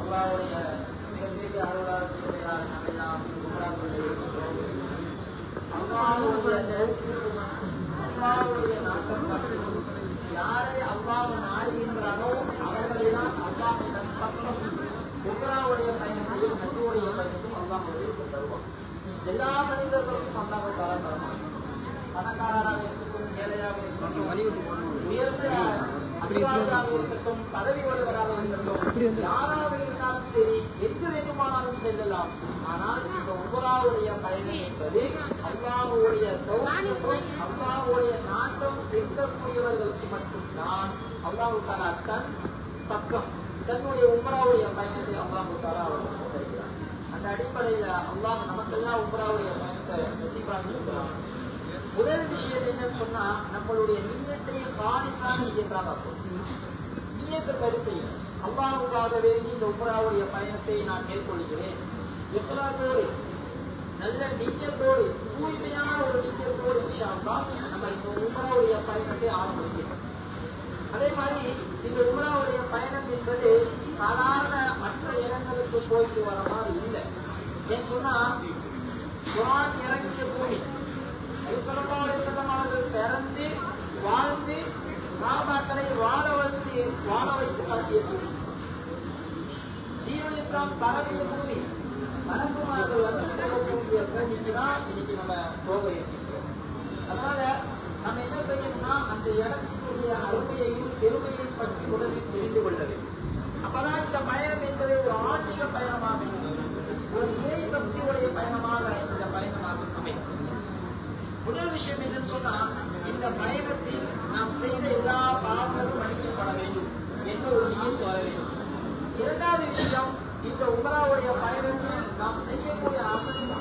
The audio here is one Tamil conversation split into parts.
அல்லாஹ்வுடைய மிகப்பெரிய அருளால் நாம் உம்ரா செய்திருக்கிறோம். அல்லாஹ்வுடைய நாட்டம் யாரை அல்லாஹ் நாடுகின்றானோ அவர்களை தான் அல்லாஹ் தன் பக்கம் உம்ராவுடைய பயணத்தையும் ஹஜ்ஜுடைய பயணத்தையும் அல்லாஹ் விருப்பம் தருவான். எல்லா மனிதர்களுக்கும் அல்லாஹ் தரமாட்டான். பணக்காரராக இருக்கட்டும், ஏழையாக இருக்கட்டும், உயர்ந்த அதிகாரியாக இருக்கட்டும், பதவி உடையவராக இருக்கட்டும், யாராக இருந்தாலும் சரி, எங்கு வேண்டுமானாலும் செல்லலாம். ஆனால் இந்த உம்ராவுடைய பயணம் என்பது அல்லாஹ்வுடைய தௌஃபீக்கும் அல்லாஹ்வுடைய நாட்டம் இருக்கக்கூடியவர்களுக்கு மட்டும்தான் அல்லாஹ் தஆலா தன் பக்கம் தன்னுடைய உம்ராவுடைய பயணத்தை அல்லாஹ் தஆலா தருகிறார். அந்த அடிப்படையில அல்லாஹ் நமக்கெல்லாம் உம்ராவுடைய பயணத்தை நசீபாக்கி இருக்கிறான். முதல் விஷயம் என்னன்னு சொன்னா, நம்மளுடைய நீயத்தை காலிசான நீயத்தாக நீயத்தை சரி செய்யணும். அல்லாஹ்வுக்காக வேண்டி இந்த உம்ராவுடைய பயணத்தை நான் மேற்கொள்கிறேன், இக்லாஸோடு நல்ல நீயத்தோடு தூய்மையான ஒரு நீயத்தோடு இன்ஷா அல்லாஹ் நம்ம இந்த உம்ராவுடைய பயணத்தை ஆரம்பிக்கிறோம். அதே மாதிரி இந்த உம்ராவுடைய பயணம் என்பது சாதாரண மற்ற இடங்களுக்கு போயிட்டு வர மாதிரி இல்லை. ஏன்னு சொன்னா, குர்ஆன் இறங்கிய பூமி, ஸல்லல்லாஹு அலைஹி வஸல்லம் அவர்கள் பிறந்து வாழ்ந்து சஹாபாக்களை வாழ வைத்து காட்டிய பூமி, தீனுல் இஸ்லாம் பரவிய பூமி, மலக்குமார்கள் வந்து போகக்கூடிய பூமிக்கு தான் இன்னைக்கு நம்ம போக இருக்கின்றோம். அதனால நம்ம என்ன செய்யணும்னா, அந்த இடத்தினுடைய அருமையையும் பெருமையையும் பற்றி முதலில் தெரிந்து கொள்வது. அப்பதான் இந்த பயணம் என்பது ஒரு ஆன்மீக பயணமாக, ஒரு இறை பக்தியுடைய பயணமாக இந்த பயணமாக அமையும். முதல் விஷயம் என்னன்னு சொன்னா, இந்த பயணத்தில் நாம் செய்த எல்லா பாவங்களும் மன்னிக்கப்பட வேண்டும் என்ற ஒரு நியத்து வர வேண்டும். இரண்டாவது விஷயம், இந்த உம்ராவுடைய பயணத்தில் நாம் செய்யக்கூடிய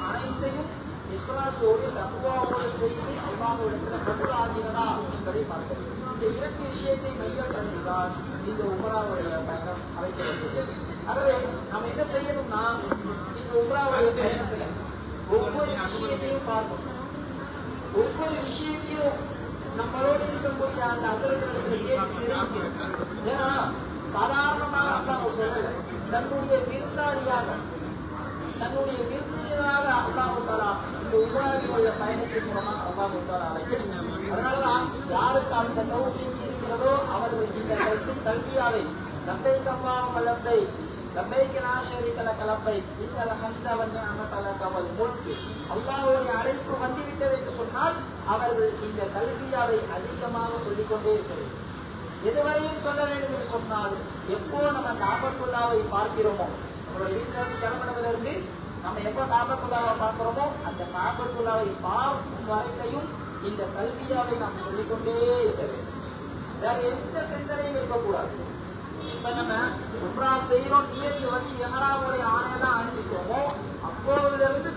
அனைத்தையும் இஸ்லாஸோடு தக்வாவோடு செய்து அல்லாஹ்விடத்தில் கபூல் ஆகிறதா என்பதை பார்க்க. இந்த இரண்டு விஷயத்தை மையப்படுத்திதான் இந்த உம்ராவுடைய பயணம் அமைக்கப்பட்டுள்ளது. ஆகவே நாம் என்ன செய்யணும்னா, இந்த உம்ராவுடைய பயணத்தில் ஒவ்வொரு விஷயத்தையும் பார்க்கணும். ஒவ்வொரு விஷயத்தையும் நம்மளோடு இருக்கக்கூடிய அந்த அசல்களுக்கு ஏன்னா சாதாரணமாக அல்லாஹ் சொல்லல, தன்னுடைய விருந்தாளியாக தன்னுடைய விருந்தினராக அல்லாஹ் தஆலா இந்த உம்ராவுடைய பயணத்தின் மூலமாக அல்லாஹ் தஆலா அழைக்கிறார். அதனாலதான் யாருக்கு அந்த தௌஃபீக் இருக்கிறதோ அவர்கள் இந்த தல்பியாவை லப்பைக் அல்லாஹும்ம லப்பைக் லப்பைக் லா ஷரீக லக லப்பைக் இன்னல் ஹம்த வன் நிஅமத லக வல் முல்க், அல்லாஹ்வுடைய அழைப்பு வந்துவிட்டது என்று சொன்னால் அவர்கள் இந்த தல்பியாவை அதிகமாக சொல்லிக்கொண்டே இருக்கிறது. எதுவரையும் சொல்ல வேண்டும் என்று சொன்னால், எப்போ நம்ம காபத்துல்லாவை பார்க்கிறோமோ, நம்மளுடைய வீட்டிலிருந்து கிளம்பினதிலிருந்து நம்ம எப்போ காபத்துல்லாவை பார்க்கிறோமோ, அந்த காபத்துல்லாவை பார்க்கும் வரையிலையும் இந்த கல்வியாவை நாம் சொல்லிக்கொண்டே இருக்க வேண்டும். வேற எந்த சிந்தனையும் இருக்கக்கூடாது. இப்ப நம்ம உம்ரா செய்யறோம், நியத்து வச்சு எஹராமுடைய ஆணையெல்லாம் அனுப்பிக்கிறோமோ, அப்போதிலிருந்து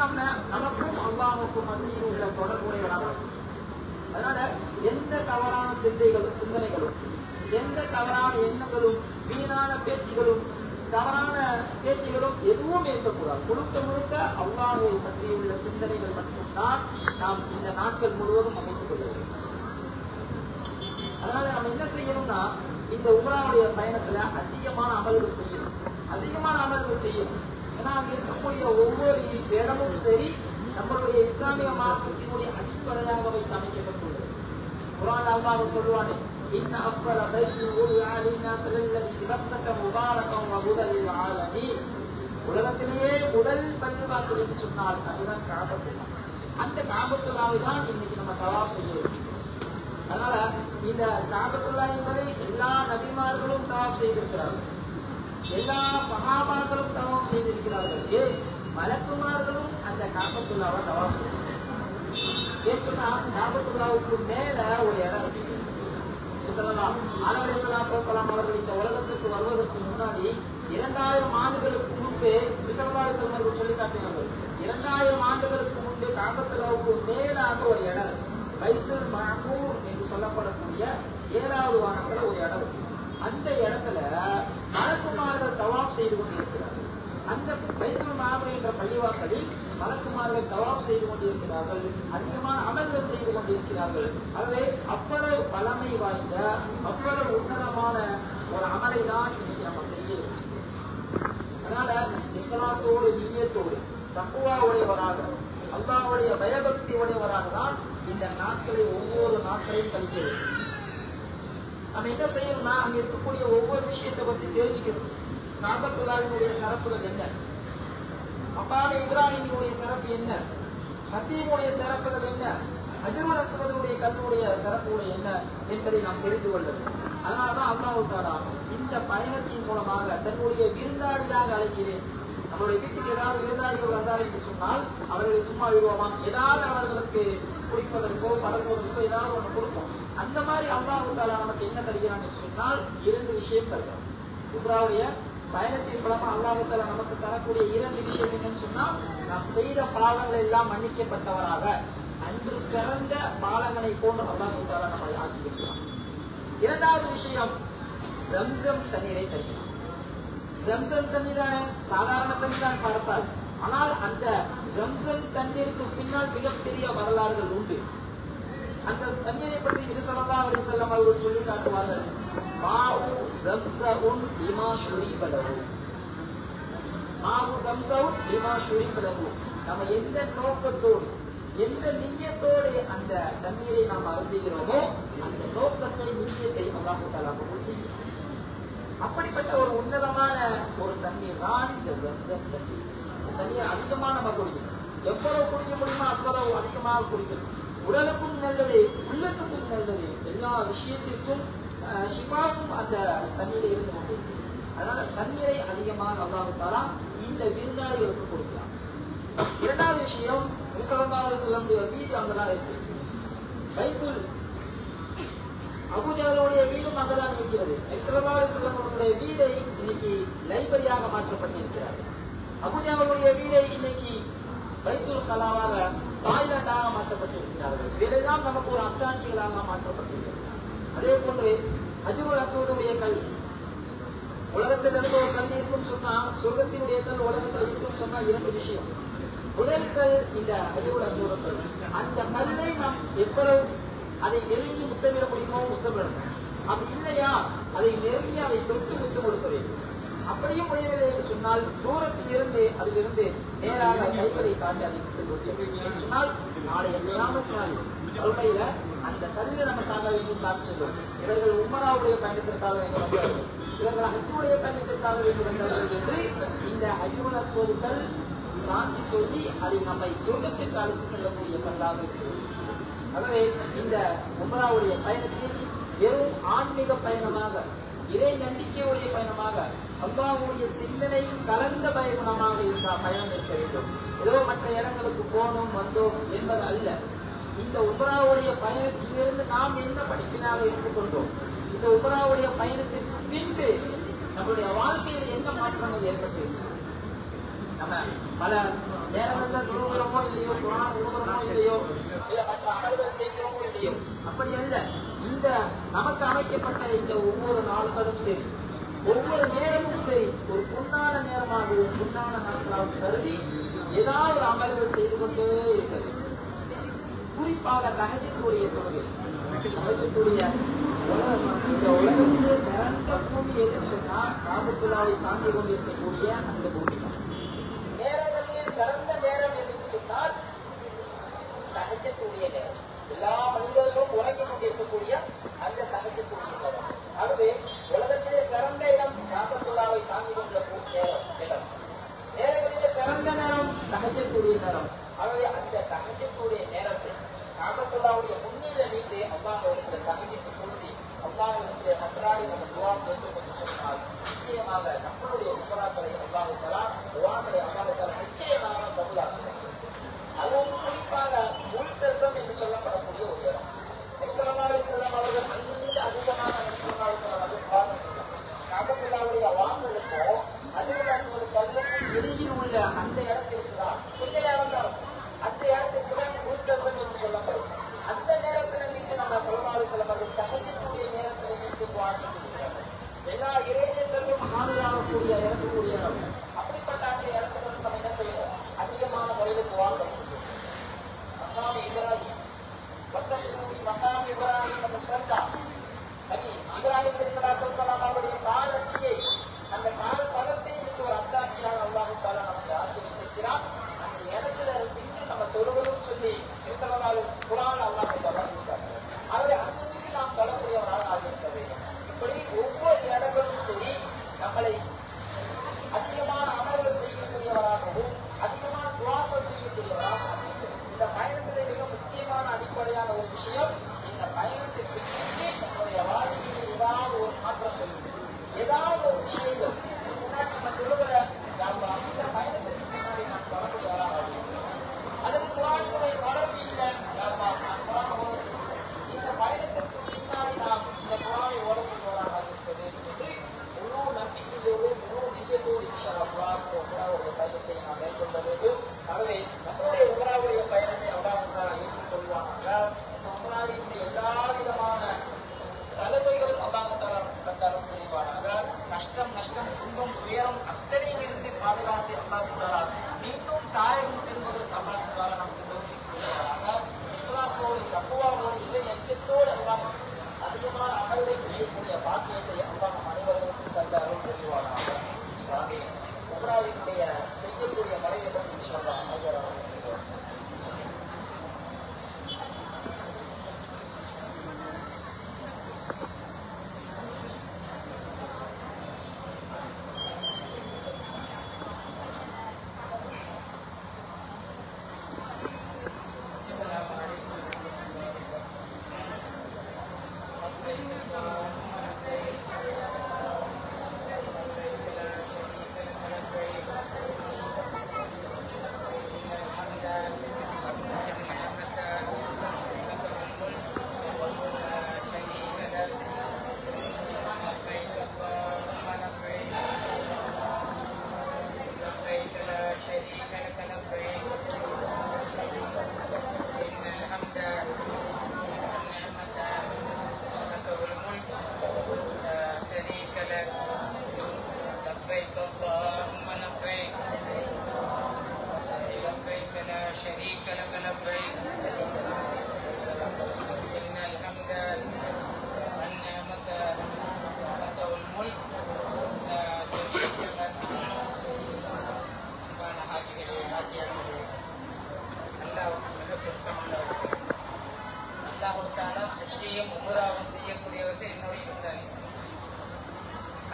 நமக்கும் அல்லாஹ்வுக்கும் மத்தியில் உள்ள தொடர்புடையவராக. அதனால எந்த தவறான சிந்தனைகளும் எந்த தவறான எண்ணங்களும் வீணான பேச்சுகளும் தவறான பேச்சுகளும் எதுவும் இருக்கக்கூடாது. முழுக்க முழுக்க அல்லாஹ்வை பற்றியுள்ள சிந்தனைகள் மட்டும்தான் நாம் இந்த நாட்கள் முழுவதும் அமைத்துக் கொள்ள வேண்டும். அதனால நம்ம என்ன செய்யணும்னா, இந்த உம்ராவுடைய பயணத்துல அதிகமான அமல்கள் செய்யணும். ஏன்னா அங்க இருக்கக்கூடிய ஒவ்வொரு இடமும் சரி நம்மளுடைய இஸ்லாமிய மார்க்கத்தினுடைய அடிப்படையாக வைத்து அமைக்கப்பட்டுள்ளது. குர்ஆன் அல்லாஹ் சொல்லுவானே, இன்ன அஃபல பைத்தி உரிஅ லின்னாஸ் லல்லதி பக்கத முபாரகன் வ ஹுதல் லில் ஆலமீன், உலகத்திலேயே முதல் பள்ளிவாசல் என்று சொன்னால் அதுதான் காபத்துல்லா. அந்த காபத்துல்லாவை தான் இன்னைக்கு நம்ம தவாஃப் செய்யணும். அதனால இந்த காபத்துல்லா என்பதை எல்லா நபிமார்களும் தவாஃப் செய்திருக்கிறார்கள், எல்லா சஹாபாக்களும் தவாஃப் செய்திருக்கிறார்கள். ஏன் மலக்குமார்களும் அந்த காபத்துல்லாவை தவாஃப் செய்திருக்கிறார்கள். ஏன் சொன்னா, காபத்துல்லாவுக்கு மேல ஒரு இடம் இருக்கு. சொல்லலாம். ஆதம் அலைஹிஸ்ஸலாத்து வஸ்ஸலாம் அவர்கள் இந்த உலகத்துக்கு வருவதற்கு முன்னாடி 2000 ஆண்டுகளுக்கு முன்பே ஸல்லல்லாஹு அலைஹி வஸல்லம் அவர்கள் சொல்லி காட்டினார்கள். 2000 ஆண்டுகளுக்கு முன்பே காபத்துல்லாவுக்கு மேலாக ஒரு இடம், பைத்துல் மஅமூர் என்று சொல்லப்படக்கூடிய 7வது வானத்துல ஒரு இடம். அந்த இடத்துல மலக்குமார்கள் தவாப் செய்து கொண்டிருக்கிறார்கள். அந்த பைத்துல் மஅமூர் என்ற பள்ளிவாசலில் மலக்குமார்கள் தவாப் செய்து கொண்டிருக்கிறார்கள். அதிகமான அமல்கள் செய்து கொண்டிருக்கிறார்கள். ஆகவே அவ்வளவு பழமை வாய்ந்த அவ்வளவு உன்னதமான ஒரு அமலை தான் இன்னைக்கு நம்ம செய்யணும். அதனால இஹ்லாஸோடு நிய்யத்தோடு தக்வா உடையவராக அல்லாஹ்வுடைய பயபக்தி உடையவராக தான் இந்த நாட்களை ஒவ்வொரு நாட்களையும் கழிக்கிறது. நம்ம என்ன செய்யணும்னா அங்க இருக்கக்கூடிய ஒவ்வொரு விஷயத்தை பற்றி தெரிஞ்சுக்கணும். காபத்துல்லாஹ்வினுடைய சிறப்புகள் என்ன, மகாமே இப்ராஹிமுடைய சிறப்பு என்ன, ஹத்தீமுடைய சிறப்புகள் என்ன, ஹஜ்ருல் அஸ்வதுடைய கல்லுடைய சிறப்புகள் என்ன என்பதை நாம் தெரிந்து கொள்ள வேண்டும். அதனால்தான் அல்லாஹ் தஆலா இந்த பயணத்தின் மூலமாக தன்னுடைய விருந்தாளியாக அழைக்கிறேன். நம்மளுடைய வீட்டுக்கு ஏதாவது விருந்தாளிகள் வந்தார் என்று சொன்னால் அவர்களை சும்மா விடுவோமா? ஏதாவது அவர்களுக்கு குடிப்பதற்கோ பழகுவதற்கோ ஏதாவது ஒன்று கொடுப்போம். அந்த மாதிரி அல்லாஹ் தஆலா நமக்கு என்ன தருகிறான் என்று சொன்னால் 2 விஷயம் தருகிறான். இப்ராஹிமுடைய பயணத்தின் மூலமா அல்லாஹ் தஆலா நமக்கு தரக்கூடிய 2 விஷயம் என்னன்னு சொன்னா, நாம் செய்த பாவங்கள் எல்லாம் மன்னிக்கப்பட்டவராக அன்று பிறந்த பாலகனை போன்று அல்லாஹ் தஆலா நம்மை ஆக்கியிருக்கிறான். 2வது விஷயம் ஜம்சம் தண்ணீரை தருகிறான். ஜம்சம் தண்ணீர் தானே சாதாரண தண்ணீர் தான் பார்ப்பார். ஆனால் அந்த ஜம்சம் தண்ணீருக்கு பின்னால் மிகப்பெரிய வரலாறுகள் உண்டு. அந்த தண்ணீரை பற்றி நபி ஸல்லல்லாஹு அலைஹி வஸல்லம் அவர்கள் சொல்லி காட்டுவார்கள். மாஉ ஜம்ஸஉன் லிமா ஷுரிப லஹு. மாஉ ஜம்ஸஉன் லிமா ஷுரிப லஹு. நம்ம எந்த நோக்கத்தோடு எந்த நிய்யத்தோடு அந்த தண்ணீரை நாம் அருந்துகிறோமோ அந்த நோக்கத்தை நிய்யத்தை அல்லாஹ் தஆலா கபூல் செய்யும். அப்படிப்பட்ட ஒரு உன்னதமான ஒரு தண்ணீர் தான் இந்த ஜம்ஸம் தண்ணீர். இந்த தண்ணீர் அதிகமாக நம்ம குடிக்கணும். எவ்வளவு குடிக்க முடியுமோ அவ்வளவு அதிகமாக குடிக்கணும். உடலுக்கும் நல்லது, உள்ளத்துக்கும் நல்லது, எல்லா விஷயத்திற்கும் ஷிஃபாவும் அந்த தண்ணீரை இருந்து கொண்டிருக்கு. அதனால தண்ணீரை அதிகமாக அல்லாஹ் தஆலா இந்த விருந்தாளிகளுக்கு கொடுக்கிறான். 2வது விஷயம், நபி ஸல்லல்லாஹு அலைஹி வஸல்லம் வீடு அங்கதான் இருக்கு. பைத்துல் அபூ ஜஹலுடைய வீடும் அங்கதான் இருக்கிறது. நபி ஸல்லல்லாஹு அலைஹி வஸல்லம் அவருடைய வீடை இன்னைக்கு லைப்ரரியாக மாற்றப்பட்டிருக்கிறார். அபூ ஜஹலுடைய வீடை இன்னைக்கு பைத்துல் கலாவாக டாய்லெட்டாக மாற்றப்பட்டிருக்கிறார்கள். இதெல்லாம் நமக்கு ஒரு அத்தாட்சிகளாக மாற்றப்பட்டிருக்கிறது. அதே போன்று ஹஜ்ருல் அஸ்வதுடைய கல், உலகத்தில் இருந்த ஒரு கல் இருக்கும் சொன்னா சொர்க்கத்தினுடைய கல் உலகத்தில் இருக்கும் சொன்னா 2 விஷயம். முதல் கல் இந்த ஹஜ்ருல் அஸ்வது கல். அந்த கல்லை நாம் எவ்வளவு அதை நெருங்கி முத்தமிட முடியுமோ முத்தமிடணும். அப்படி இல்லையா அதை நெருங்கி அதை தொட்டு முத்தம் கொடுக்க வேண்டும். அப்படியும் முடியவில்லை என்று சொன்னால் தூரத்தில் இருந்து அதிலிருந்து நேராக கைகளை காட்டி அதை முத்தம் சொன்னால் நாளைய கியாமத் நாளில் மறுமையில அந்த கல்லில் நமக்காக வேண்டி சாட்சி சொல்லும். இவர்கள் உமராவுடைய பயணத்திற்காக வேண்டி வந்தார்கள், இவர்கள் ஹஜ்ஜுடைய பயணத்திற்காக வேண்டி வந்தார்கள் என்று இந்த ஹஜ்ருல் அஸ்வது கல் சாட்சி சொல்லி அதை நம்மை சொர்க்கத்திற்கு அழைத்து செல்லக்கூடிய கல்லாக இருக்கிறது. ஆகவே இந்த உமராவுடைய பயணத்தில் வெறும் ஆன்மீக பயணமாக, இறை நம்பிக்கையுடைய பயணமாக, அல்லாஹ்வுடைய சிந்தனை கலந்த பயணமாக இருந்த பயணம் இருக்க வேண்டும். ஏதோ மற்ற இடங்களுக்கு போனோம் வந்தோம் என்பது அல்ல. இந்த உமராவுடைய பயணத்திலிருந்து நாம் என்ன படிப்பினாக எடுத்துக்கொண்டோம், இந்த உமராவுடைய பயணத்திற்கு பின்பு நம்முடைய வாழ்க்கையில் என்ன மாற்றங்கள் ஏற்பட்டிருக்கு. நம்ம பல நேரங்களில் தொழுகிறோமோ இல்லையோ, குர்ஆன் ஓதுகிறோமோ இல்லையோ, இல்ல மற்ற அமல்கள் செய்கிறோமோ இல்லையோ, அப்படி அல்ல. இந்த நமக்கு அமைக்கப்பட்ட இந்த ஒவ்வொரு நாட்களும் சரி, ஒவ்வொரு நேரமும் சரி, ஒரு பொன்னான நேரமாகவும் பொன்னான நாட்களாகவும் கருதி ஏதாவது அமல்கள் செய்து கொண்டே இருக்கிறது. குறிப்பாக தஹஜ்ஜுடைய தொழுகை, தஹஜ்ஜுடைய இந்த உலகத்திலே சிறந்த பூமி எதுன்னு சொன்னா காபத்துல்லாவை தாங்கி கொண்டிருக்கக்கூடிய அந்த பூமி தான். நேரங்களில் சிறந்த நேரம் எதுன்னு சொன்னால் தஹஜ்ஜுடைய நேரம். எல்லா மனிதர்களும் உறங்கிக் கொண்டிருக்கக்கூடிய அந்த தஹஜ்ஜுடைய நேரம். ஆகவே உலகத்திலே சிறந்த இடம் காபத்துல்லாவை தாங்கி கொண்டிருக்கும் இடம். நேரங்களிலே சிறந்த நேரம் தஹஜ்ஜுடைய நேரம். ஆகவே அந்த தஹஜ்ஜுடைய நேரத்தை காபத்துல்லாவுடைய முன்னிலை வீட்டு அல்லாஹ்விடத்திலே தஹஜ்ஜுத் கொடுத்து அல்லாஹ்விடத்திலே மன்றாடி நம்ம துஆ கேட்டோம் என்று சொன்னால் நிச்சயமாக நம்மளுடைய உமராக்களை அல்லாஹ் தஆலா துஆக்களை அல்லாஹ் தஆலா நிச்சயமாக கபூலாக்குவார். அதுவும் குறிப்பாக முல்தஸம் என்று சொல்லப்படக்கூடிய ஒரு இடம். நபி ஸல்லல்லாஹு அலைஹி வஸல்லம் அவர்கள் அங்கிருந்து அதிகமாக வாசலுக்கும் அதில் கல்லுக்கும் இடையில் உள்ள அந்த இடத்திற்கு தான் கொஞ்ச நேரம் தான் அந்த இடத்திற்கு தான் முல்தசம் என்று சொல்லப்படும். அந்த நேரத்தில் நீங்க நம்ம ஸல்லல்லாஹு அலைஹி வஸல்லம் தஹஜ்ஜுடைய நேரத்தில் நீங்க துஆ பண்ணுவீங்க. எல்லா இறைநேசர்களும் ஆதரவாகக்கூடிய இருக்கக்கூடிய இடம். அப்படிப்பட்ட அந்த இடத்துல நம்ம என்ன செய்யணும்? அதிகமான முறையில் துஆக்கள் செய்யணும். மக்காம் இப்ராஹிம் மக்காம் இப்ராஹிம் முஸல்லா நபி இப்ராஹிம் அலைஹிஸ்ஸலாத்து வஸ்ஸலாம் அவருடைய கால் அச்சியை அந்த கால் பதத்தை இன்னைக்கு ஒரு அத்தாட்சியாக அல்லாஹ் தஆலா நமக்கு ஆக்கி வைத்திருக்கிறார். அந்த இடத்துல இருந்து நம்ம தொழுவதும் சொல்லி குர்ஆன் அல்லாஹ் தஆலா சொல்லிட்டாங்க. அதில் அன்றைக்கு நாம் தொழக்கூடியவராக ஆகியிருக்க வேண்டும். இப்படி ஒவ்வொரு இடங்களும் சரி நம்மளை அதிகமான அமல்கள் செய்யக்கூடியவராகவும் அதிகமான துஆக்கள் செய்யக்கூடியவராகவும் இந்த பயணத்தில் மிக முக்கியமான அடிப்படையான ஒரு விஷயம், இந்த பயணத்திற்கு நம்முடைய வாழ்க்கையில் ஏதாவது ஒரு மாற்றங்கள் ஏதாவது ஒரு விஷயங்கள் முன்னாடி நம்ம தொழுகிற இந்த பயணத்திற்கு முன்னாடி நாம் தொடர்புடையவராக அல்லது குர்ஆனுடைய தொடர்பு இல்லை இந்த பயணத்திற்கு பின்னாடி நாம் இந்த குர்ஆனை ஓடக்கூடியவராக இருப்பது என்று முழு நம்பிக்கையோடு முழு நிச்சயத்தோடு இன்ஷா அல்லாஹ் உம்ராவுடைய பயணத்தை நாம் மேற்கொள்ள வேண்டும். ஆகவே நம்மளுடைய உம்ராவுடைய பயணத்தை அல்லாஹ் ஏற்றுக்கொள்வாங்க. இந்த உம்ராவினுடைய எல்லா விதமான சலுகைகளும் அல்லாஹ் தந்தாலும் புரிவானாக. கஷ்டம் நஷ்டம் துன்பம் துயரம் அத்தனையிலிருந்து பாதுகாத்து அல்லாஹ் மீண்டும் தாயகம் திரும்புவதற்கு அல்லாஹ் நமக்கு தௌஃபீக் செய்வாராக. இக்லாஸோடு தக்வாவோடு இல்லை எச்சத்தோடு அல்லாஹ் அதிகமான அமல்களை செய்யக்கூடிய பாக்கியத்தை அல்லாஹ் அனைவர்களுக்கும் தந்தாலும் புரிவானாக. ஆகவே உம்ராவினுடைய செய்யக்கூடிய முறையை பற்றி இன்ஷா அல்லாஹ்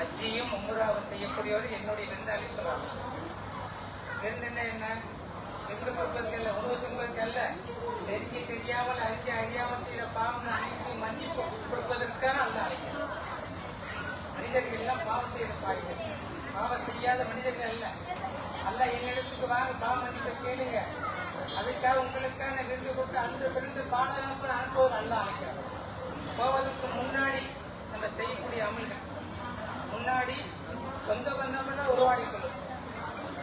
ஹஜ்ஜியும் உம்ராவும் செய்யக்கூடியவர் என்னுடைய விருந்தாளி சொல்றாங்க. விருந்துன்னா என்ன? விருந்து கொடுப்பதுக்கல்ல, உணவு துன்பதுக்கல்ல, தெரிஞ்சு தெரியாமல் அறியாமல் செய்த பாவம் அனைத்து மன்னிப்பு கொடுப்பதற்கான அல்ல அழைக்கிறார். மனிதர்கள் எல்லாம் பாவம் செய்த பாய்கள், பாவம் செய்யாத மனிதர்கள் அல்ல. அல்ல என்னிடத்துக்கு வாங்க பாவம் மன்னிப்பை கேளுங்க, அதுக்காக உங்களுக்கான விருந்து கொடுத்து அன்று பிறந்து பாதுகாப்பு அனுப்புவது அல்ல அழைக்கிறார். போவதற்கு முன்னாடி நம்ம செய்யக்கூடிய அமல்கள் முன்னாடி சொந்த பந்தங்களோட உருவாடி கொள்ளும்.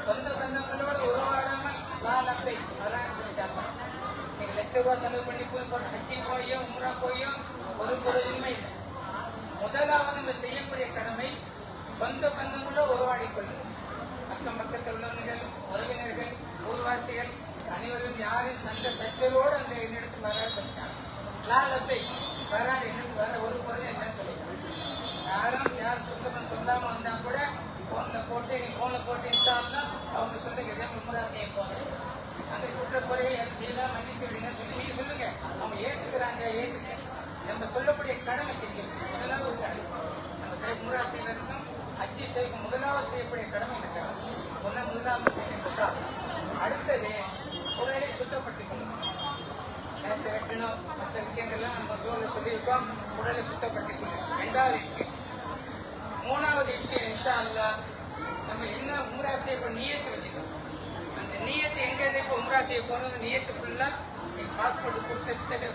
சொந்த பந்தங்களோட உருவாடாமல் லாலப்பை வரான்னு சொல்லிட்டாங்க. நீங்க ₹1,00,000 செலவு பண்ணி போய் ஹஜ்ஜி போயும் உம்ரா போயும் ஒரு பொருளுமே இல்லை. முதலாவது நம்ம செய்யக்கூடிய கடமை சொந்த பந்தங்களோட உருவாடி கொள்ளும். அக்கம் பக்கத்தில் உள்ளவர்கள், உறவினர்கள், ஊர்வாசிகள் அனைவரும் யாரும் சண்டை சச்சலோடு அந்த என்னிடத்து வர சொல்லிட்டாங்க. லாலப்பை வராது என்னிடத்து வர ஒரு பொருள் என்னன்னு சொல்லிட்டாங்க. யாரும் சொந்தமா சொல்லாம வந்தா கூட போன்ல போட்டு இன்ஸ்டால்னா அவங்க சொல்லுங்க உம்ரா செய்ய போறேன், அந்த குற்றக்குறையை எது செய்யலாம் மன்னிக்க அப்படின்னு சொல்லி நீங்க சொல்லுங்க. அவங்க ஏத்துக்கிறாங்க, ஏத்துக்க நம்ம சொல்லக்கூடிய கடமை செய்யணும். முதலாவது ஒரு கடமை நம்ம உம்ரா செய்வதற்கும் ஹஜ்ஜி செய்யும் முதலாவது செய்யக்கூடிய கடமை இருக்கிறாங்க. முதலாவது செய்யணும். அடுத்தது உடலை சுத்தப்படுத்திக்கணும். நேற்று வெட்டணும் மற்ற விஷயங்கள்லாம் நம்ம தோலை சொல்லியிருக்கோம். உடலை சுத்தப்படுத்திக்கணும். ரெண்டாவது விஷயம். மூணாவது விஷயம் இன்ஷா அல்லாஹ் நம்ம என்ன உம்ரா செய்ய நியத்து வச்சுக்கணும். அந்த நியத்து எங்க இப்ப உம்ரா செய்ய போறது நியத்து ஃபுல்லா நீங்க பாஸ்போர்ட்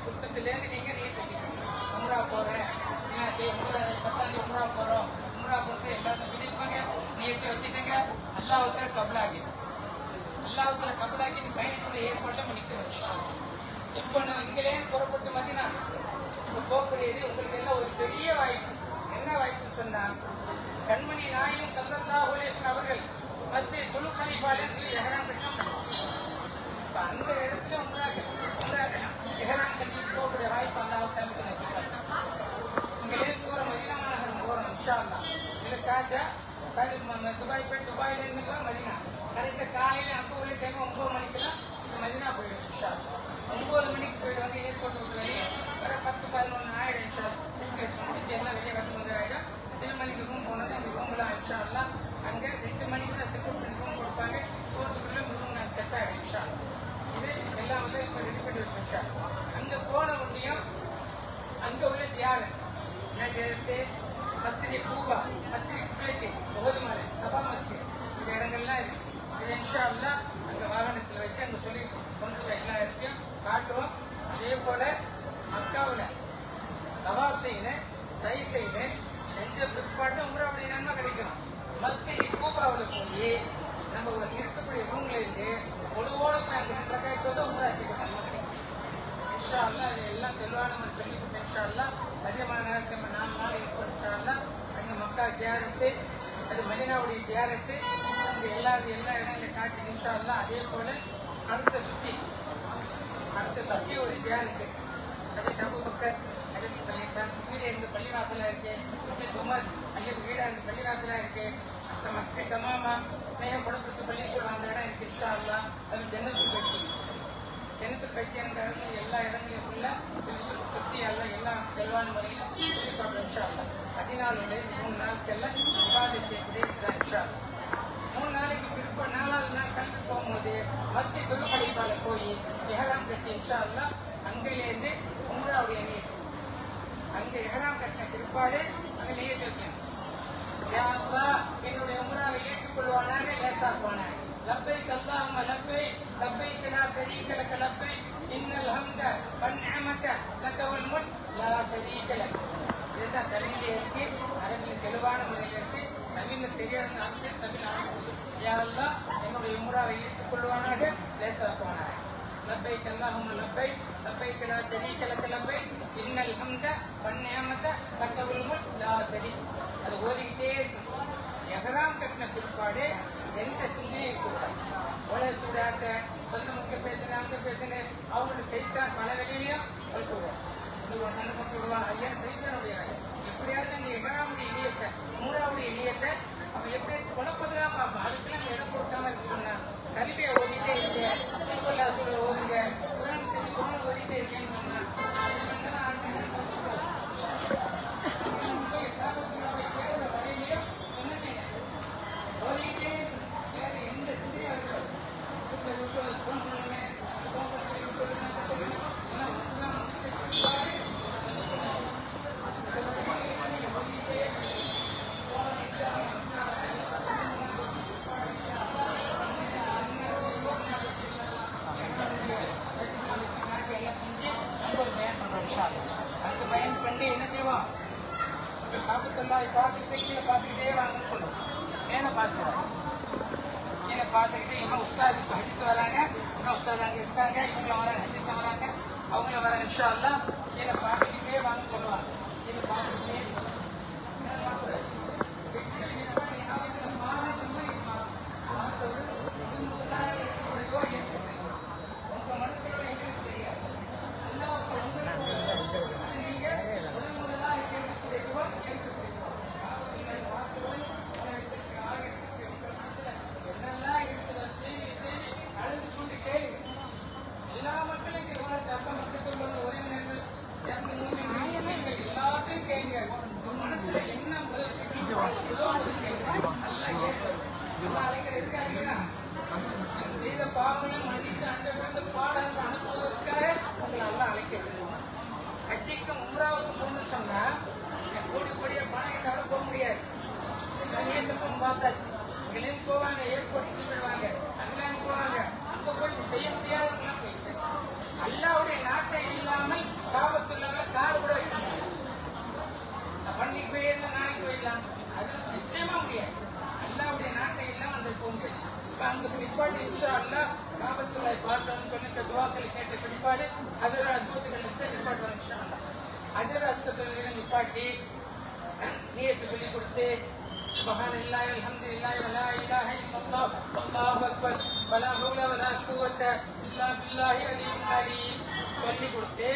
கொடுத்ததுலேருந்து நீங்க நியத்து வச்சுக்கணும். உம்ரா போறேன், 10ஆம் தேதி உம்ரா போறோம், உம்ரா உம்ரா போட்டு எல்லாத்தையும் சொல்லியிருப்பாங்க. நீயத்தை வச்சுட்டீங்க. அல்லாஹ்வுக்கு கபலாகி அல்லாஹ்வுக்கு கபலாகி பயணத்துடைய ஏற்பாட்டில் நம்ம நிற்கிறோம். இன்ஷா அல்லாஹ். இப்போ நம்ம இங்கேயே புறப்பட்டு மதீனா போகக்கூடியது உங்களுக்கு எல்லாம் ஒரு பெரிய வாய்ப்பு. என்ன வாய்ப்புன்னு சொன்னா, கண்மணி நாயகம் ஸல்லல்லாஹு அலைஹி வஸல்லம் அவர்கள் மஸ்ஜித் துல் கலீஃபால சொல்லி எஹராம் கட்டினாங்க. இப்ப அந்த இடத்துல உம்ரா எஹராம் கட்டி போகக்கூடிய வாய்ப்பு அல்லாஹ் தஆலா நசீபாக்கி. இங்கே போற மதீனா மாநகரம் போறோம் இன்ஷா அல்லாஹ். இல்ல ஷார்ஜா துபாய் போய் துபாயில இருந்து போய் மதீனா கரெக்டா காலையில அங்க உள்ள டைம் 9 மணிக்கெல்லாம் மதீனா போயிடும் இன்ஷா அல்லாஹ். 9 மணிக்கு போயிடுவாங்க. ஏர்போர்ட் விட்டு வெளியே வர 10-11 ஆயிடும் இன்ஷா அல்லாஹ். முடிச்சு எல்லாம் வெளியே கட்டு வந்து ஆயிடும். 7 மணிக்கு ரூம் போனது அந்த ரூம்லாம் இன்ஷா அல்லாஹ். அங்க 2 மணிக்கு தான் செக்யூரிட்டி ரூம் கொடுப்பாங்க. போறதுக்குள்ள ரூம் நாங்கள் செட் ஆகிடும் இன்ஷா அல்லாஹ். இது எல்லாம் வந்து இப்போ ரெடி பண்ணி வச்சோம் இன்ஷா அல்லாஹ். அங்க போன உடனேயும் அங்க உள்ள ஜியாரத் மஸ்ஜித் கூபா, மஸ்ஜித் கிப்லத்தி, பஹுதுமலை, சபா மஸ்ஜித் இந்த இடங்கள்லாம் இருக்கு. இது இன்ஷா அல்லாஹ் அங்க வாகனத்தில் வச்சு அங்க சொல்லி கொண்டு போய் எல்லா இடத்தையும் காட்டுவோம். அதே போல மக்காவில் தவாப் செய்து சை செய்து செஞ்ச பிற்பாடு உம்ராவுடைய நன்மை கிடைக்கும். மஸ்ஜித் கூபாவில் போய் நம்ம இருக்கக்கூடிய ரூம்ல இருந்து பொதுவோட போய் அங்க 2 ரக்காயத்தோட உம்ரா செய்யணும் நன்மை கிடைக்கும். இன்ஷா அல்லாஹ் இது எல்லாம் தெளிவான நம்ம சொல்லி கொடுத்தோம். இன்ஷா அல்லாஹ் அதிகமான நேரத்தில் நம்ம 4 நாள் இருப்போம். இன்ஷா அல்லாஹ் அங்கே மக்கா ஜியாரத்து, அது மதீனாவுடைய ஜியாரத்து, அங்கே எல்லா இடங்களையும் காட்டி இன்ஷா அல்லாஹ். அதே போல அடுத்த சுத்தி ஒரு ஜியாரத்து, அது அபூபக்கர், அது வீடு இருந்து பள்ளிவாசலா இருக்கு, உமர் அல்லது வீடா இருந்து பள்ளிவாசலா இருக்கு, மஸ்ஜித் கமாமா படப்படுத்த பள்ளி சொல்லுவாங்க அந்த இடம் இருக்கு இன்ஷா அல்லாஹ். அது ஜன்னத்துல் பைத்தி, ஜன்னத்துல் பைத்தி அந்த இடத்துல எல்லா இடங்களையும் உள்ள சுத்தி எல்லாம் தெளிவான முறையில் சொல்லிக் இன்ஷா அல்லாஹ். 14 3 நாட்கள்ல இபாதை செய்யக்கூடிய இதுதான் இன்ஷா அல்லாஹ். 3 நாளைக்கு பிற்ப 4வது நாள் கல்வி போகும்போது மஸ்ஜித் துல் கலீஃபால போய் எஹராம் கட்டி இன்ஷா அல்லாஹ் அங்கிலேருந்து உம்ராவுடைய நியத், அங்க எஹராம் கட்டின பிற்பாடு அங்க நியத் வைக்கணும். யா அல்லாஹ் என்னுடைய உம்ராவை ஏற்றுக்கொள்வானாக, லேசாக்குவானாக. லப்பைக் அல்லாஹும்ம லப்பைக் லப்பைக் லா ஷரீக லக லப்பைக் இன்னல் ஹம்த வன் நிஅமத லக வல் முல்க் லா ஷரீக லக். இதுதான் தமிழ்ல இருக்கு, அரபில தெளிவான முறையில் இருக்கு. தமிழ்ல தெரியாத அர்த்தம் தமிழ் ஆனது. யா அல்லாஹ் என்னுடைய உம்ராவை ஏற்றுக்கொள்வானாக, லேசாக்குவானாக. லப்பைக் அல்லாஹும்ம லப்பைக் லப்பைக் லா ஷரீக லக லப்பைக் இன்னல் ஹம்த வன் நிஅமத லக வல் முல்க் லா ஷரீக. அது ஓதிக்கிட்டே இருக்கும். எஹராம் கட்டின பிற்பாடு எந்த சிந்தனையும் இருக்கக்கூடாது. உலகத்துடைய ஆசை, சொந்த முக்கிய பேசுறேன் அங்க பேசுறேன் அவங்களோட செய்தான் பல வெளியிலையும் வளர்த்துடுவான். சண்டை போட்டு விடுவான். ஐயன் செய்தானுடைய வேலை. எப்படியாவது அந்த எஹராமுடைய இணையத்தை, உம்ராவுடைய இணையத்தை அவன் எப்படி குழப்பதுதான் பார்ப்பான். அதுக்கெல்லாம் இடம் கொடுக்காம இருக்கு சொன்னா கல்வியை ஓதிட்டே இருக்கேன், திருவள்ளாசூரை ஓதுங்க, குரான் ஓதிட்டே இருக்கேன்னு சொன்னா 5 மணி நேரம் 6 மணி நேரம் பசிப்போம். சேர்ந்த வரையிலையும் என்ன செய்யணும், ஓதிக்கிட்டே வேற எந்த சிந்தையும் இருக்காது. ஃபோன் பண்ணுங்க, அதுக்கு பயன் பண்ணி என்ன செய்வோம், காபத்துல்லாஹ் பார்த்துட்டு கீழே பார்த்துக்கிட்டே வாங்கன்னு சொல்லுவோம். மேலே பார்த்துக்கிறோம், கீழே பார்த்துக்கிட்டு இன்னும் உஸ்தாது இப்போ ஹஜ்ஜுக்கு வராங்க, இன்னும் உஸ்தாது அங்கே இருக்காங்க, இவங்களும் வராங்க, ஹஜ்ஜுக்கு வராங்க, அவங்களும் வராங்க இன்ஷா அல்லாஹ். கீழே பார்த்துக்கிட்டே வாங்க சொல்லுவாங்க. கீழே பார்த்துக்கிட்டே எல்லா மக்களும் உறவினர்கள் எல்லாத்தையும் கேளுங்க. மனசுல என்ன நல்லா அழைக்கிற எதுக்கு அழைக்கிறான், செய்த பாவங்களை மன்னித்து அந்த பிறந்த பாடல் அனுப்புவதற்காக உங்களை நல்லா அழைக்கிறது. கட்சிக்கும் உம்ராவுக்கும் போகணும்னு சொன்னா கோடி கோடியா பணம் கிட்ட போக முடியாது. நேசப்பம் பார்த்தாச்சு. இங்கேயும் போவாங்க, ஏர்போர்ட் போயிடுவாங்க, அங்கெல்லாம் போவாங்க. அங்க போய் செய்ய முடியாதவங்களாம் போயிடுச்சு. அல்லாவுடைய நாட்டை இல்லாமல் காபத்துள்ளாம கார் கூட வைக்க முடியாது. பண்ணி போயிடலாம், நாளைக்கு போயிடலாம். அது நிச்சயமா முடியாது. அல்லாவுடைய நாட்டை எல்லாம் அந்த போக முடியாது. இப்ப அங்க பிற்பாடு இன்ஷா அல்லாஹ் காபத்துல்லாஹை பார்த்தோம்னு சொல்லிட்டு துவாக்கள் கேட்ட பிற்பாடு ஹஜ்ரத் அஸ்வத்துகள் நிப்பாட்டுவாங்க இன்ஷா அல்லாஹ். ஹஜ்ரத் அஸ்வத்துகளை நிப்பாட்டி நியத்து சொல்லி கொடுத்து சுப்ஹானல்லாஹி அல்ஹம்துலில்லாஹி வலா இலாஹ இல்லல்லாஹ் வல்லாஹு அக்பர் வலா ஹவுல வலா குவத்த இல்லா பில்லாஹி அலியுல் அலீம் சொல்லி கொடுத்து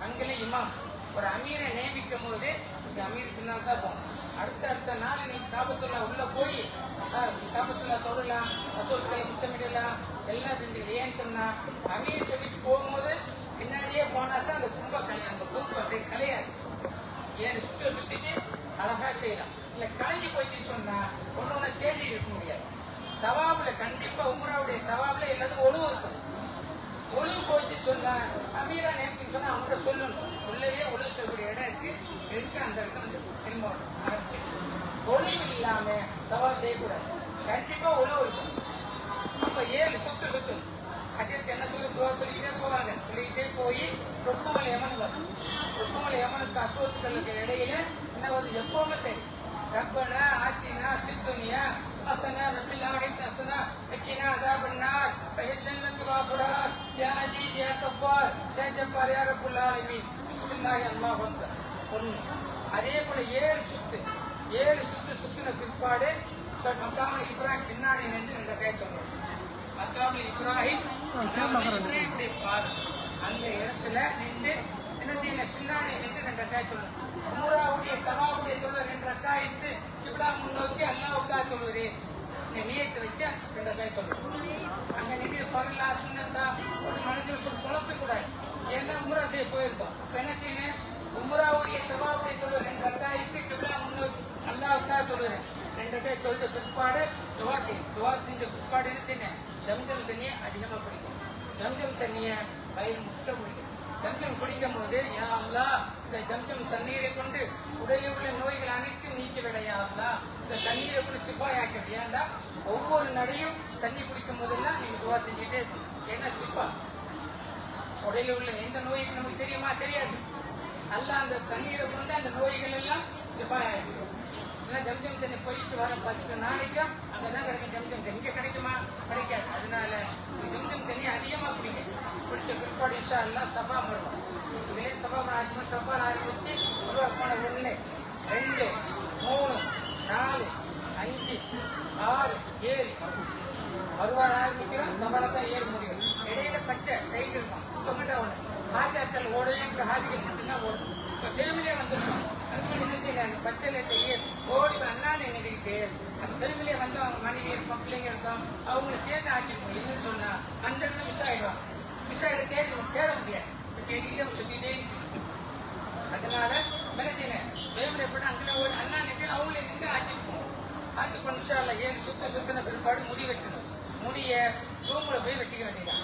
அங்கே இமாம் ஒரு அமீரை நியமிக்கும் போது அமீர் பின்னால் தான் போகணும். அடுத்த நாள் நீங்க காபத்துல்லா உள்ள போய் காபத்துல்லா தொடலாம், அசோத்துக்களை முத்தமிடலாம், எல்லாம் செஞ்சுக்கலாம். ஏன்னு சொன்னா அமீர் சொல்லிட்டு போகும்போது பின்னாடியே போனா தான் அந்த அந்த கும்ப அப்படியே கலையாது. ஏன்னு சுத்திட்டு அழகா செய்யலாம். இல்ல கலைஞ்சு போச்சுன்னு சொன்னா ஒன்னொன்னு தேடி இருக்க முடியாது. தவாபுல கண்டிப்பா உம்ராவுடைய தவாபுல எல்லாத்துக்கும் ஒழுவு இருக்கும். ஒழுவு போச்சு சொன்னா அமீரா நினைச்சுன்னு சொன்னா அவங்கள்ட்ட சொல்லணும். சொல்லவே ஒழுவு செய்யக்கூடிய இடம் இருக்கு அந்த இடத்துல வந்து திரும்ப ஆரம்பிச்சு ஒழுவு இல்லாம தவா செய்யக்கூடாது. கண்டிப்பா ஒழுவு இருக்கும். அப்ப 7 சுத்து அஜருக்கு என்ன சொல்லி துவா சொல்லிக்கிட்டே போவாங்க. சொல்லிக்கிட்டே போய் ரொக்கமல் யமன் வரும். ரொக்கமல் யமனுக்கு அசோத்துக்களுக்கு இடையில என்ன வந்து எப்பவுமே சரி ரப்பனா ஆத்தினா சித்துனியா حسنا وفي الآخرة حسنا وقنا عذاب النار وادخلنا جنة الأبرار يا عزيز يا غفار يا جبار يا رب العالمين بسم الله الله أكبر. அதே போல 7 சுத்தின பிற்பாடு மக்காமல் இப்ராஹிம் பின்னாடி நின்று என்ற கை சொல்றோம். மக்காமல் இப்ராஹிம் பாதம் அந்த இடத்துல நின்று என்ன செய்யணும், பின்னாடி நின்று 2 ரக்காய் சொல்லணும். உம்ராவுடைய தவாவுடைய தொழுவ 2 ரக்காயித்து கிப்லா முன்னோக்கி அல்லாஹ்வுக்காக தொழுவரே நியத்து வச்சு 2 ரக்காய் சொல்லணும். அங்க நின்று பரலா சுன்னத்தா ஒரு மனசுல குழப்ப கூடாது. ஏன்னா உம்ரா செய்ய போயிருக்கோம். இப்ப என்ன செய்யணும், உம்ராவுடைய தவாவுடைய தொழுவ 2 ரக்காயித்து கிப்லா முன்னோக்கி அல்லாஹ்வுக்காக தொழுவரே 2 ரக்காய் தொழுத பிற்பாடு துவா செஞ்ச பிற்பாடு என்ன செய்யணும், ஜம்ஜம் தண்ணியை அதிகமா குடிக்கும். ஜம்ஜம் தண்ணியை வயிறு முட்டை குடிக்கும். ஜம்ஜம் குடிக்கும் போது யா அல்லாஹ் இந்த ஜம்ஜம் தண்ணீரை கொண்டு உடலில் உள்ள நோய்கள் அனைத்தும் நீக்கிவிட யா அல்லாஹ், இந்த தண்ணீரை கொண்டு சிஃபாயாக்கிவிட. ஏன்டா ஒவ்வொரு நடையும் தண்ணி குடிக்கும் போதெல்லாம் நீங்க துவா செஞ்சுட்டே இருக்கணும். என்ன சிஃபா, உடலில் உள்ள எந்த நோய்க்கு நமக்கு தெரியுமா, தெரியாது. அல்லாஹ் அந்த தண்ணீரை கொண்டு அந்த நோய்கள் எல்லாம் சிஃபாயாக்கிவிடும். ஜம்ஜம் தண்ணி போயிட்டு வர 10 நாளைக்கும் அங்கதான் கிடைக்கும் ஜம்ஜம் தண்ணி. இங்க கிடைக்குமா, கிடைக்காது. அதனால ஜம்ஜம் தண்ணி அதிகமா குடிங்க. குடிச்ச பிற்பாடு இன்ஷா அல்லாஹ் சஃபா மருவா இதுலேயே சஃபா ஆரம்பிச்சு மருவா போன 1 2 3 4 5 6 7 மருவா ஆரம்பிக்கிறோம். சஃபால தான் 7 முடியும். இடையில பச்சை டைட் இருக்கும். இப்போ மட்டும் ஒன்று ஹாஜாக்கள் ஓடவே இந்த ஹாஜிகள் மட்டும்தான் ஓடும். இப்போ ஃபேமிலியே வந்துருக்கோம். அதுக்கு என்ன செய்யறாங்க, பச்சை லைட்டையே ஓடி அண்ணான்னு நினைக்கிட்டு அந்த ஃபேமிலியை வந்து அவங்க மனைவி இருக்கும், பிள்ளைங்க இருக்கும், அவங்களை சேர்த்து ஆச்சிருக்கோம். இல்லைன்னு சொன்னா அந்த இடத்துல மிஸ் ஆயிடுவாங்க. மிஸ் ஆகிட தேட முடியாது. தேடிக்கிட்டே சுத்திட்டே. அதனால என்ன செய்யணும், ஃபேமிலி எப்படி அங்கே ஓடி அண்ணா நின்று அவங்களே நின்று ஆச்சிருப்போம். ஆச்சி பண்ணா 7 சுத்தின பிற்பாடு முடி வெட்டணும். முடிய ரூம்ல போய் வெட்டிக்க வேண்டியதான்.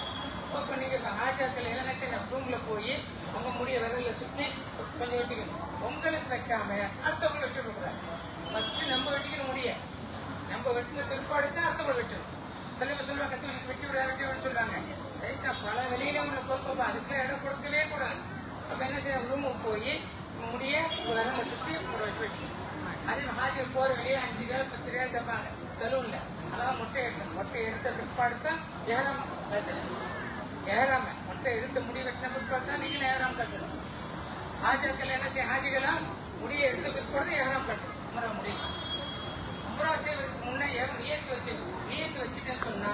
இப்போ நீங்க ஹாஜாக்கள் என்ன செய்யணும், ரூம்ல போய் உங்க முடிய விரல சுத்தி கொஞ்சம் வெட்டிக்கணும். உங்களுக்கு வைக்காம அடுத்தவங்களை வெட்டி விடக்கூடாது. ஃபர்ஸ்ட் நம்ம வெட்டிக்கணும் முடிய. நம்ம வெட்டின பிற்பாடு தான் அடுத்தவங்களை வெட்டணும். சில பேர் சொல்லுவாங்க கத்து வெட்டி விட சொல்லுவாங்க. ரைட்டா, பல வெளியில உள்ள கோப்பா அதுக்குள்ள இடம் கொடுக்கவே கூடாது. அப்ப என்ன செய்யணும், ரூமுக்கு போய் முடிய விரல சுத்தி வெட்டி. அதே ஹாஜர் போற வெளியே 5 ரூபாய் 10 ரூபாய் கேட்பாங்க செலவுல. அதான் மொட்டை எடுக்கணும். மொட்டை எடுத்த பிற்பாடு தான் ஏறாம கட்டணும். ஏறாம மொட்டை எடுத்து முடி வெட்டின பிற்பாடு தான் நீங்களே ஏறாம கட்டணும். ஹாஜர்கள் என்ன செய்ய, ஹாஜிகளா முடியை எடுத்த பிற்பாடு ஏறாம கட்டணும். உம்ரா முடியும். உம்ரா செய்வதற்கு முன்னே நியத்து வச்சுட்டேன்னு சொன்னா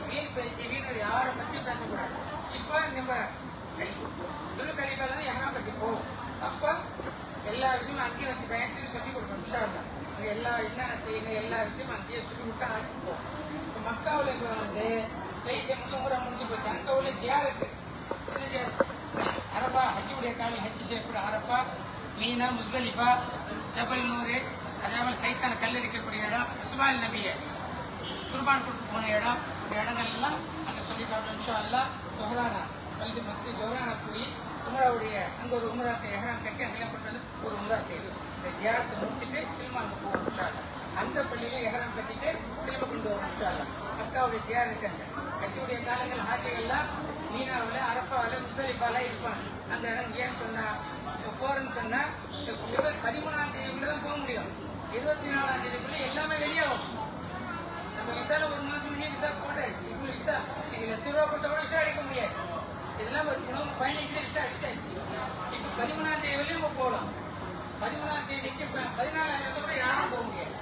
வீண் பேச்சு வீணர் யாரை பத்தி பேசக்கூடாது. இப்ப நம்ம துலுக்கணிப்பால யாரும் கட்டி போகும். அப்ப எல்லா விஷயமும் அங்கேயே வச்சு பயன் சொல்லி கொடுக்கணும். விஷயம் எல்லா என்னென்ன செய்யணும் எல்லா விஷயமும் அங்கேயே சொல்லி கொடுத்தா ஆச்சு போகும். இப்போ மக்காவில் இப்போ வந்து செய்ய முறை முடிஞ்சு போச்சு. அங்கே உள்ள ஜியாரத்து என்ன அரபா ஹஜ்ஜுடைய காலில் ஹஜ்ஜு செய்யக்கூடிய அரபா, மீனா, முஸ்தலிஃபா, ஜபல் நூறு, அதே மாதிரி சைத்தான கல் இருக்கக்கூடிய இடம், இஸ்மாயில் நபியை குர்பான் கொடுத்து போன இடம், இந்த இடங்கள் எல்லாம் அங்கே சொல்லி காட்டணும். இன்ஷா அல்லாஹ் ஜொஹரானா பள்ளி மஸ்ஜித் ஜொஹரானா போய் உம்ராவுடைய அங்கே ஒரு உம்ராத்தை எஹ்ராம் கட்டி அங்கெல்லாம் கொண்டு வந்து ஒரு உம்ரா செய்யும். இந்த ஜியாரத்தை முடிச்சுட்டு திரும்ப அங்கே போவோம். இன்ஷா அல்லாஹ் அந்த பள்ளியில எஹ்ராம் கட்டிட்டு திரும்ப கொண்டு வரும். இன்ஷா அல்லாஹ் மக்காவுடைய ஜியார் இருக்காங்க. ஹஜ்ஜுடைய காலங்கள் ஹாஜிகள்லாம் மீனாவில், அரஃபாவில், முஸ்தலிஃபால இருப்பாங்க. அந்த இடம் ஏன்னு சொன்னா போறேன்னு சொன்னா 13ஆம் தேதிக்குள்ள தான் போக முடியும். 24ஆம் தேதிக்குள்ள எல்லா 15 விசா அடிச்சாச்சு. இப்ப 13ஆம் தேதி வரையும் நம்ம போகலாம். 13ஆம் தேதிக்கு 14ஆம் தேதி கூட யாரும் போக முடியாது.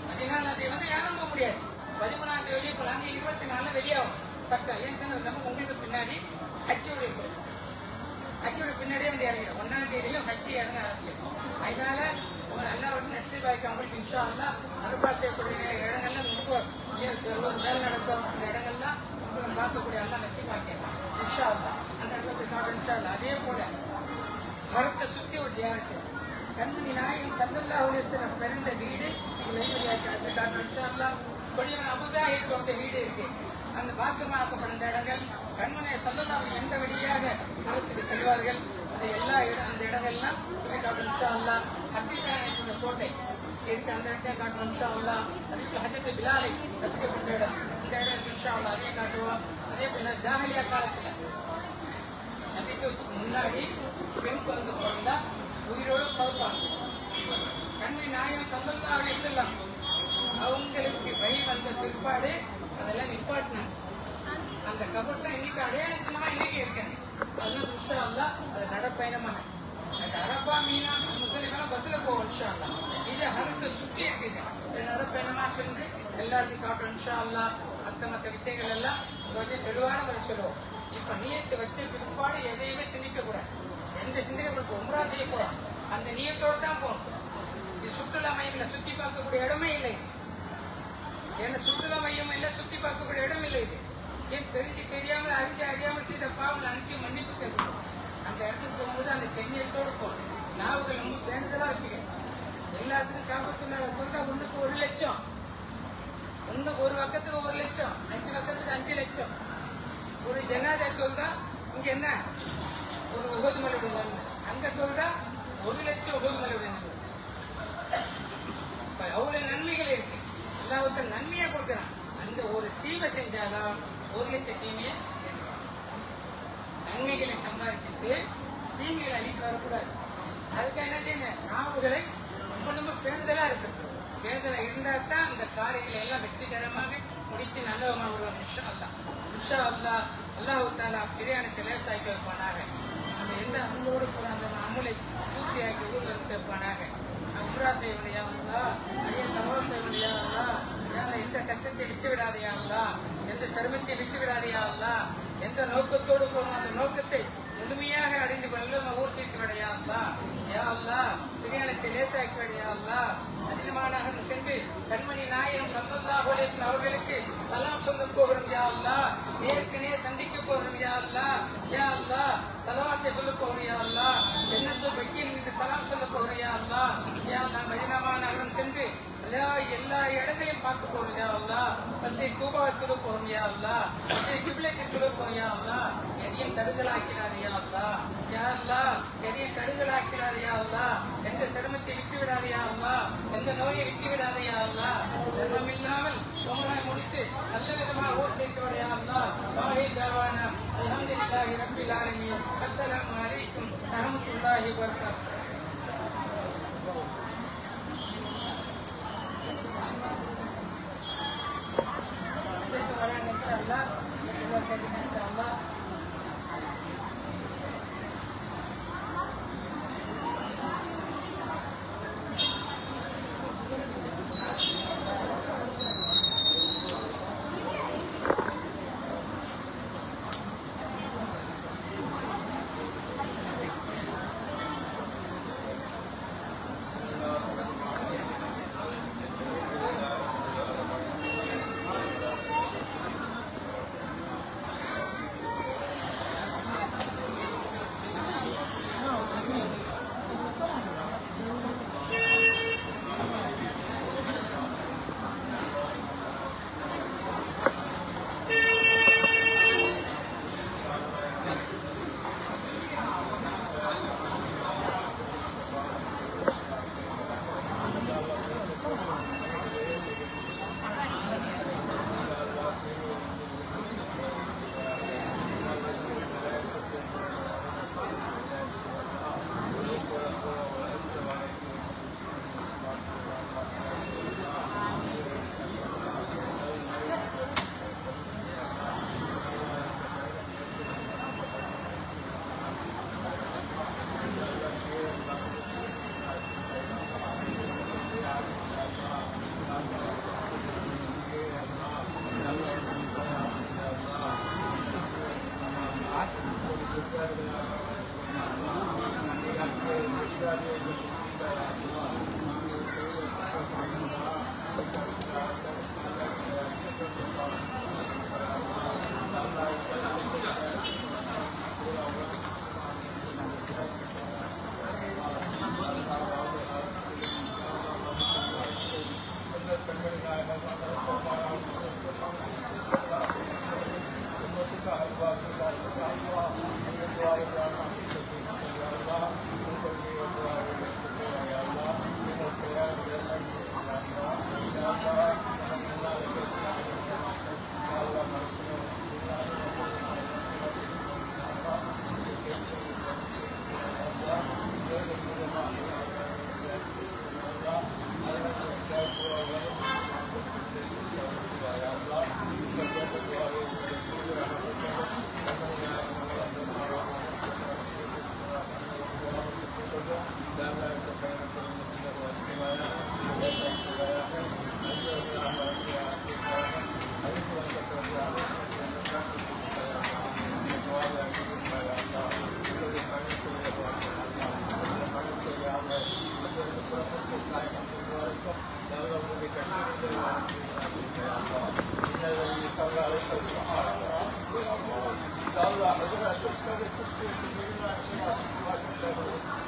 14ஆம் தேதி வந்து யாரும் போக முடியாது. 13ஆம் தேதி வரையும் போகலாம். 24 வெளியாகும் சட்டம். ஏன்னு நம்ம உங்களுக்கு பின்னாடி ஹஜ்ஜுடைய பின்னாடியே வந்து இறங்கிடும். 1ஆம் தேதியிலும் ஹஜ்ஜி இறங்க ஆரம்பிச்சிடும். அதனால நல்லா ஒரு நெஸ்டிபாய்க்கு அவங்களுக்கு இன்ஷா அல்லா அனுப்பா செய்யக்கூடிய இடங்கள்ல ரொம்ப வேலை நடக்கும். அந்த இடங்கள்லாம் உங்களுக்கு பார்க்கக்கூடிய எல்லாம் நெஸ்டிபாய்க்கலாம் இன்ஷா அல்லா. அந்த இடத்துல போய் காட்டும் இன்ஷா அல்லா. அதே போல மரத்தை சுற்றி ஒரு ஜியாரத்து கண்மணி நாயகம் ஸல்லல்லாஹு அலைஹி வஸல்லம் பிறந்த வீடு காட்டும் இன்ஷா அல்லா. கொடியவன் அபுஜாஹில் வந்த வீடு இருக்கு. அந்த பாக்கியமாக்கப்பட்ட இடங்கள் கண்மனை ஸல்லல்லாஹு எந்த வழியாக மரத்துக்கு செல்வார்கள் அந்த இடங்கள்லாம் சொல்லி காட்டும் இன்ஷா அல்லா. ஹஜ்ஜிதான கோட்டை இருக்கு. அந்த இடத்தை காட்டும் இன்ஷா அல்லா. அதே போல ஹஜ்ஜத்து பிலாலை ரசிக்கப்பட்ட இடம் இந்த இடம் இன்ஷா அல்லா அதையும் காட்டுவோம். அதே போல ஜாஹிலியா காலத்துல அதுக்கு முன்னாடி பெண் குழந்தை பிறந்தா உயிரோடு பகுப்பாங்க. கண்மணி நாயகம் ஸல்லல்லாஹு அலைஹி வஸல்லம் அவங்களுக்கு வழி வந்த பிற்பாடு அதெல்லாம் நிப்பாட்டினாங்க. அந்த கபர் தான் இன்னைக்கு அடையாள சின்னமா இன்னைக்கு இருக்கேன். அதெல்லாம் இன்ஷா அல்லா அது நடப்பயணமான அது அரபா மீனா முஸ்லிமெல்லாம் பஸ்ல போவோம் இன்ஷா அல்லா. இது ஹரத்தை சுத்தி இருக்குது. நடப்பயணமா சென்று எல்லாத்தையும் காட்டும் இன்ஷா அல்லா. மற்ற விஷயங்கள் எல்லாம் கொஞ்சம் தெளிவான முறை சொல்லுவோம். இப்ப நியத்தை வச்ச பிற்பாடு எதையுமே சிந்திக்க கூடாது. எந்த சிந்தனை உம்ரா செய்ய போறோம் அந்த நியத்தோடு தான் போகணும். இது சுற்றுலா மையம்ல சுத்தி பார்க்கக்கூடிய இடமே இல்லை. ஏன்னா சுற்றுலா மையம் இல்ல சுத்தி பார்க்கக்கூடிய இடம் இல்லை. இது ஏன் தெரியாமல் அறியாமல் செய்த பாவங்கள் அனைத்தையும் மன்னிப்பு கேட்கணும். அந்த இடத்துக்கு போகும்போது அந்த தென்னியத்தோடு போகணும். நாவுகள் ரொம்ப வேண்டுதலா வச்சுக்கணும். எல்லாத்துக்கும் காப்பத்துல சொல்றா ஒண்ணுக்கு 1 லட்சம், ஒரு பக்கத்துக்கு 1 லட்சம், 5 பக்கத்துக்கு 5 லட்சம். ஒரு ஜனாதா சொல்றா இங்க என்ன ஒரு உகது மலையுடைய அங்க சொல்றா 1 லட்சம் உகது மலையுடைய அவ்வளவு நன்மைகள் இருக்கு. எல்லாத்தையும் நன்மையா கொடுக்குறான். அந்த ஒரு தீமை செஞ்சாலும் 1 லட்சம் தீமையை நன்மைகளை சம்பாதிச்சுட்டு தீமைகளை அழிக்க வரக்கூடாது. அதுக்கு என்ன செய்யணும்? நாவுகளை ரொம்ப பேணுதலா இருக்கணும். பேணுதலா இருந்தா தான் அந்த காரியங்களை எல்லாம் வெற்றிகரமாக முடிச்சு நல்லவமாக வருவாங்க. இன்ஷா அல்லா. இன்ஷா அல்லா அல்லாஹ் தாலா பிரியாணிக்கு லேசாக்கி வைப்பானாக. அந்த எந்த அன்போடு போற அந்த அமலை பூர்த்தியாக்கி ஊர் வந்து சேர்ப்பானாக. உம்ரா செய்வனையாங்களா, நிறைய தவறு செய்வனையாங்களா, எந்த கஷ்டத்தை விட்டு விடாதையாங்களா, எந்த சிரமத்தை விட்டு விடாதையாங்களா, எந்த நோக்கத்தோடு போகணும் அந்த நோக்கத்தை முழுமையாக அறிந்து கொள்ள ஊர் சேர்த்து விடையாங்களா, யாங்களா பிரியாணத்தை லேசாக்கி விடையாங்களா. அதிகமான சென்று கண்மணி நாயகம் ஸல்லல்லாஹு அலைஹி வஸல்லம் அவர்களுக்கு சலாம் சொல்ல போகிறோம். யா அல்லாஹ் நேருக்கு நேர் சந்திக்க போகிறோம். யா அல்லாஹ் யா அல்லாஹ் சலவாத்தை சொல்ல போகிறோம். யா அல்லாஹ் ஜன்னத்துல் பக்கீல் என்று சலாம் சொல்ல போகிறோம். யா அல்லாஹ் யா அல்லாஹ் மதீனா நகரம் சென்று எல்லா இடங்களையும் பார்க்க போறோம். யா அல்லாஹ் மஸ்ஜித் தூபாவுக்கு போறோம். யா அல்லாஹ் மஸ்ஜித் கிப்லத்திற்கு போறோம். யா அல்லாஹ் எதையும் தடுங்கலாக்கிறார். யா அல்லாஹ் யா அல்லாஹ் எதையும் தடுங்கலாக்கிறார். யா அல்லாஹ் எந்த சிரமத்தை விட்டு விடாது. யா அல்லாஹ் எந்த நோயை விட்டு விடாது. யா அல்லாஹ் சிரமம் இல்லாமல் உம்ரா முடித்து நல்ல விதமாக ஊர் சேர்த்து யா அல்லாஹ். வாஹி தவானா அல்ஹம்துலில்லாஹி ரப்பில் ஆலமீன். அஸ்ஸலாமு அலைக்கும் வரஹ்மத்துல்லாஹி வபரகாத்துஹு. Allah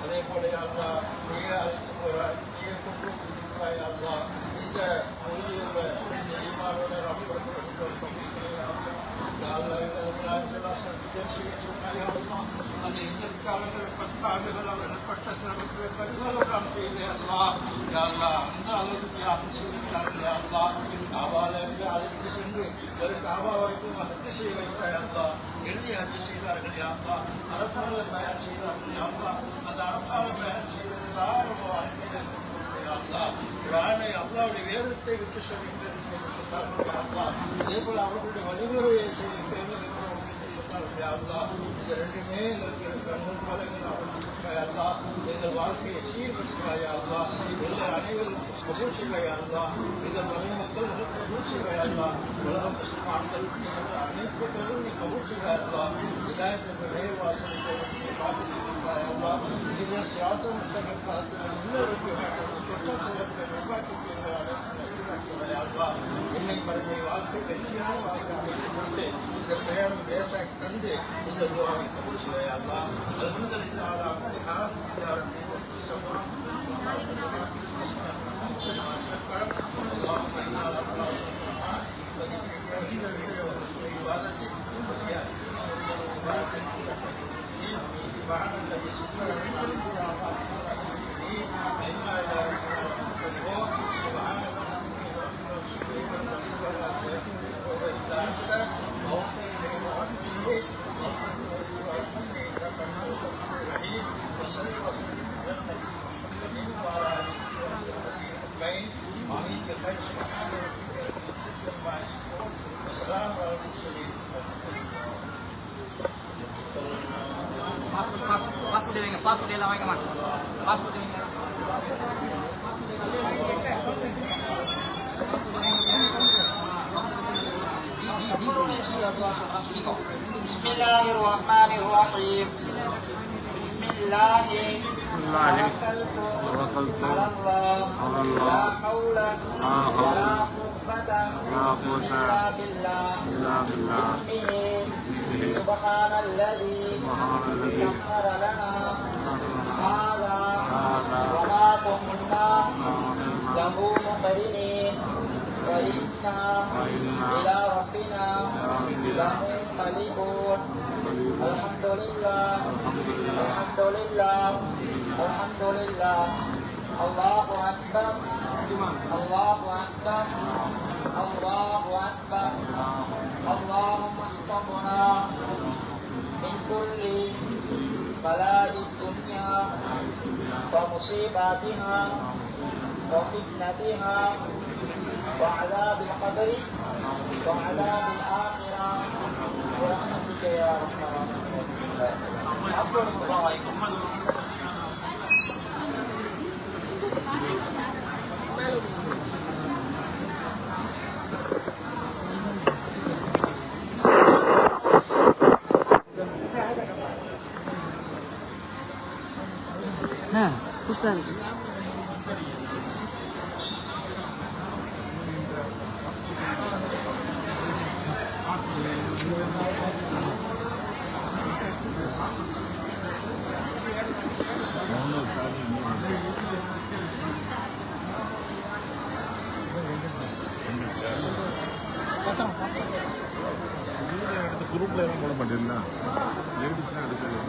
அதே போல அல்லா நீங்க அழைத்து போறாய் நீங்க கொண்டு போறாய் அல்லா இந்த மொழியோட இந்த ஈமானோட அந்த இங்கிலீஷ் காலங்கள் 10 ஆண்டுகள் அவர் இடப்பட்ட சிரமத்தில் கருவலாம் செய்தே அல்லா அந்த அளவுக்கு தியாகம் செய்திருக்கிறார்கள் அல்லா காபாலிருந்து அழைத்து சென்று ஒரு காபா வரைக்கும் அழைத்து செய்ய வைத்தாய் அல்லா எழுதி அஞ்சு செய்தார்கள் யாப்பா அரப்பால பயன் செய்தார்கள் யாப்பா அந்த அரப்பால பயன் செய்ததுதான் நம்ம வாழ்க்கையில் அல்லா குரானை அல்லாவுடைய வேதத்தை விட்டு சொல்லிட்டு அல்லா அதே போல அவர்களுடைய வழிமுறையை செய்து அல்லா இந்த ரெண்டுமே எங்களுக்கு கண்ணும் பலங்கள் அவர்களுக்காய் அல்லா எங்கள் வாழ்க்கையை சீர்படுத்துவாயா அல்லா எங்கள் அனைவரும் கபூல் செய்வாயா அல்லா எங்கள் மலை மக்கள் கபூல் செய்வாயா அல்லா உலக முஸ்லிமான்கள் அனைத்து பேரும் நீ கபூல் செய்வாயா அல்லா இதாயத்திற்கு நேர் வாசலுக்கு காப்பீட்டு அல்லா இதில் சிராத்தம் காலத்தில் இன்னொருக்கு குற்றம் செய்யப்பட்ட நிர்வாகத்தை என்னை மறுமை வாழ்க்கை வெற்றியான வாழ்க்கை கொடுத்து இந்த பிரயாணம் லேசாக்கி தந்து இந்த துவாவை கபூல் செய்வாயா அல்லா Pasport dia ingat, pasport dia lah ingat man. Pasport dia ingat. Bismillahirrahmanirrahim. Bismillahirrahmanirrahim. Tawakkaltu ala Allah. La haula wa la quwwata illa billah. Bismillah. Subhanalladzi sakhkhara lana hadha wa ma kunna lahu muqrinin wa inna ila rabbina lamunqalibun. Alhamdulillah. Alhamdulillah. Alhamdulillah. Allahu Akbar. Allahu Akbar. Allahu Akbar. Allahumma astaghfirna min kulli bala'i dunya wa musibatiha wa fitnatiha wa 'adzabil qabri wa 'adzabil akhirah wa rahmatika ya arhamar rahimin. Assalamualaikum. புதுசாக இருக்கு. குரூப்ல எல்லாம் போட மாட்டேங்களா லேடிஸ்லாம் எடுக்கிறது